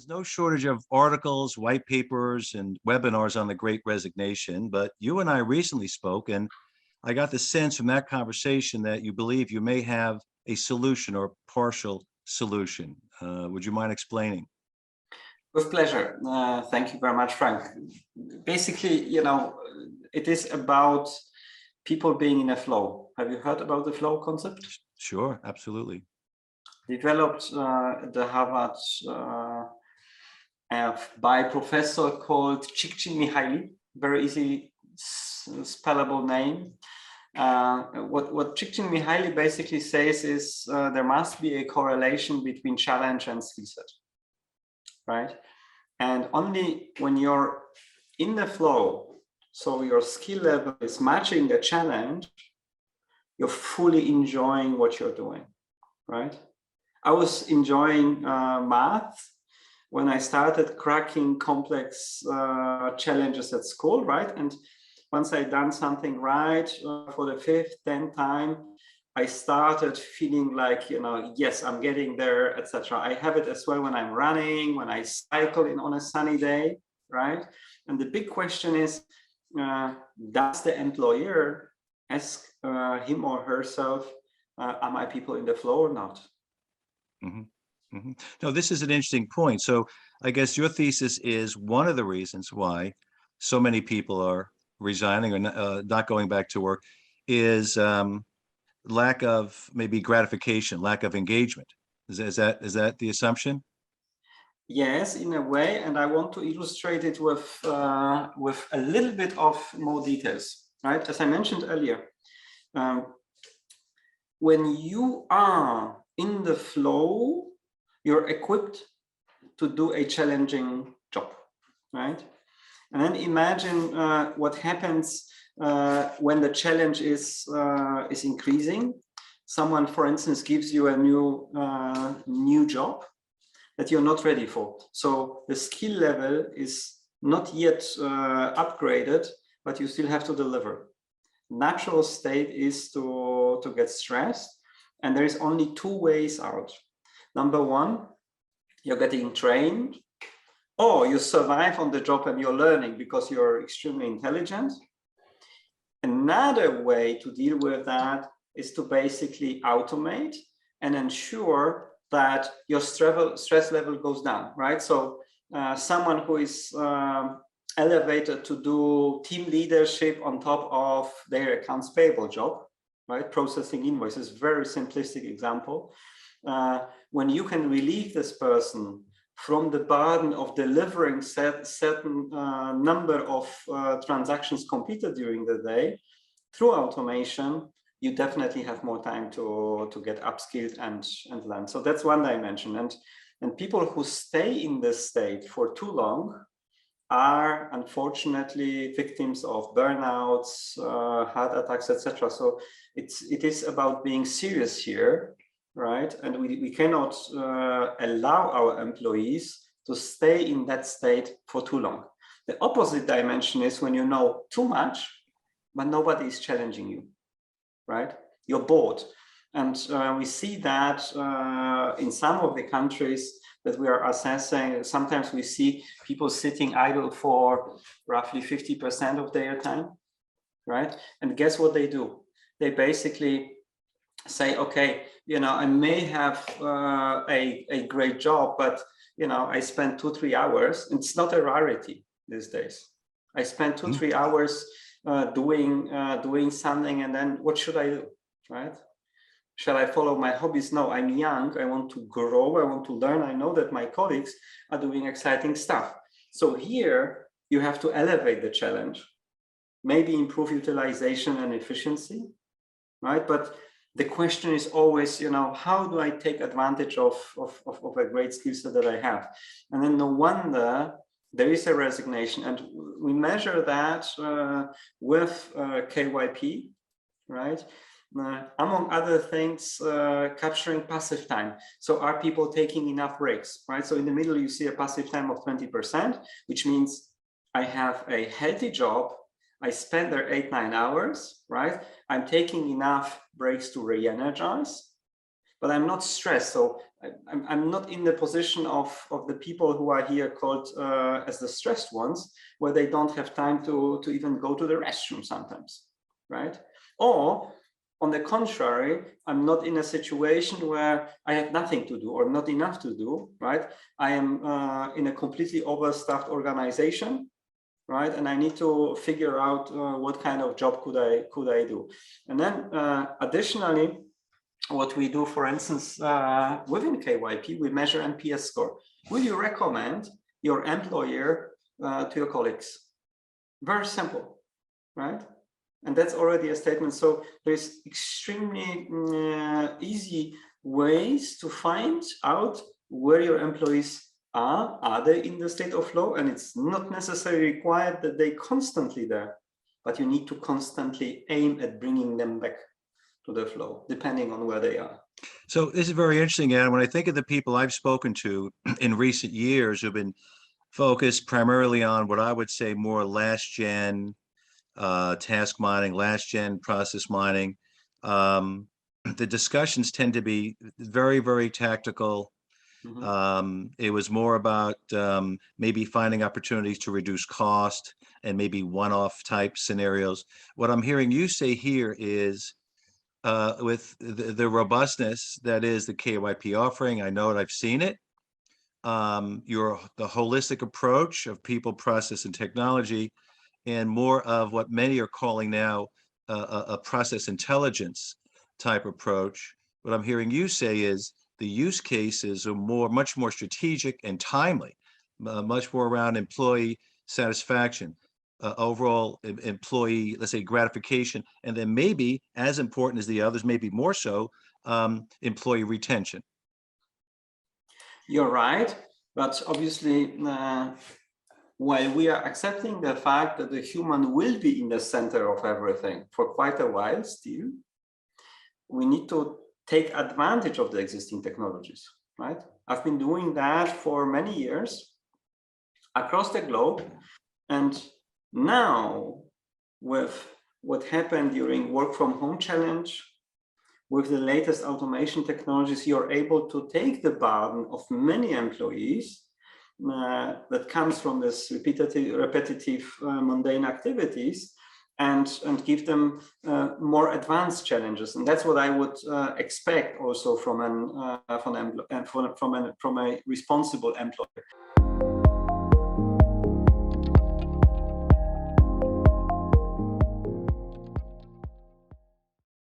There's no shortage of articles, white papers, and webinars on the Great Resignation, but you and I recently spoke, and I got the sense from that conversation that you believe you may have a solution or partial solution. Would you mind explaining? With pleasure. Thank you very much, Frank. Basically, it is about people being in a flow. Have you heard about the flow concept? Sure, absolutely. Developed at the Harvard by a professor called Csikszentmihalyi, very easy spellable name. What Csikszentmihalyi basically says is there must be a correlation between challenge and skill set, right? And only when you're in the flow, so your skill level is matching the challenge, you're fully enjoying what you're doing, right? I was enjoying math when I started cracking complex challenges at school, right? And once I'd done something right for the 5th, 10th time, I started feeling like, yes, I'm getting there, etc. I have it as well when I'm running, when I cycle on a sunny day, right? And the big question is, does the employer ask him or herself, are my people in the flow or not? Mm-hmm. Mm-hmm. No, this is an interesting point. So I guess your thesis is one of the reasons why so many people are resigning or not going back to work is lack of maybe gratification, lack of engagement. Is that the assumption? Yes, in a way, and I want to illustrate it with a little bit of more details, right? As I mentioned earlier, when you are in the flow, you're equipped to do a challenging job, right? And then imagine what happens when the challenge is increasing. Someone, for instance, gives you a new job that you're not ready for. So the skill level is not yet upgraded, but you still have to deliver. Natural state is to get stressed, and there is only 2 ways out. Number 1, you're getting trained, or you survive on the job and you're learning because you're extremely intelligent. Another way to deal with that is to basically automate and ensure that your stress level goes down, right? So someone who is elevated to do team leadership on top of their accounts payable job, right? Processing invoices, very simplistic example. When you can relieve this person from the burden of delivering certain number of transactions completed during the day through automation, you definitely have more time to get upskilled and learn. So that's one dimension. And people who stay in this state for too long are unfortunately victims of burnouts, heart attacks, etc. So it is about being serious here, right? And we cannot allow our employees to stay in that state for too long. The opposite dimension is when you know too much, but nobody is challenging you, right? You're bored. And we see that in some of the countries that we are assessing. Sometimes we see people sitting idle for roughly 50% of their time, right? And guess what they do? They basically say, okay, I may have a great job, but I spend 2-3 hours. It's not a rarity these days. I spend 2-3 hours doing something, and then what should I do, right? Shall I follow my hobbies? No, I'm young. I want to grow. I want to learn. I know that my colleagues are doing exciting stuff. So here you have to elevate the challenge, maybe improve utilization and efficiency, right? But the question is always, how do I take advantage of a great skill set that I have? And then no wonder there is a resignation, and we measure that with KYP, right? Among other things, capturing passive time. So are people taking enough breaks, right? So in the middle, you see a passive time of 20%, which means I have a healthy job. I spend there 8-9 hours, right? I'm taking enough breaks to re-energize. but I'm not stressed. So I'm not in the position of the people who are here called as the stressed ones, where they don't have time to even go to the restroom sometimes, right? Or on the contrary, I'm not in a situation where I have nothing to do or not enough to do, right? I am in a completely overstaffed organization, right? And I need to figure out what kind of job could I do. And then additionally, what we do, for instance, within KYP, we measure NPS score. Will you recommend your employer to your colleagues? Very simple, right? And that's already a statement. So there's extremely easy ways to find out where your employees are. Are they in the state of flow? And it's not necessarily required that they constantly there, but you need to constantly aim at bringing them back to the flow, depending on where they are. So this is very interesting, Adam. When I think of the people I've spoken to in recent years who've been focused primarily on what I would say more last gen task mining, last gen process mining, the discussions tend to be very, very tactical. It was more about maybe finding opportunities to reduce cost and maybe one-off type scenarios. What I'm hearing you say here is with the robustness that is the KYP offering, I know it, I've seen it. The holistic approach of people, process, and technology, and more of what many are calling now a process intelligence type approach. What I'm hearing you say is the use cases are much more strategic and timely, much more around employee satisfaction, overall employee, let's say, gratification, and then maybe as important as the others, maybe more so, employee retention. You're right, but obviously, while we are accepting the fact that the human will be in the center of everything for quite a while still, we need to take advantage of the existing technologies, right? I've been doing that for many years across the globe. And now with what happened during work from home challenge, with the latest automation technologies, you're able to take the burden of many employees that comes from this repetitive mundane activities and give them more advanced challenges. And that's what I would expect also from a responsible employer.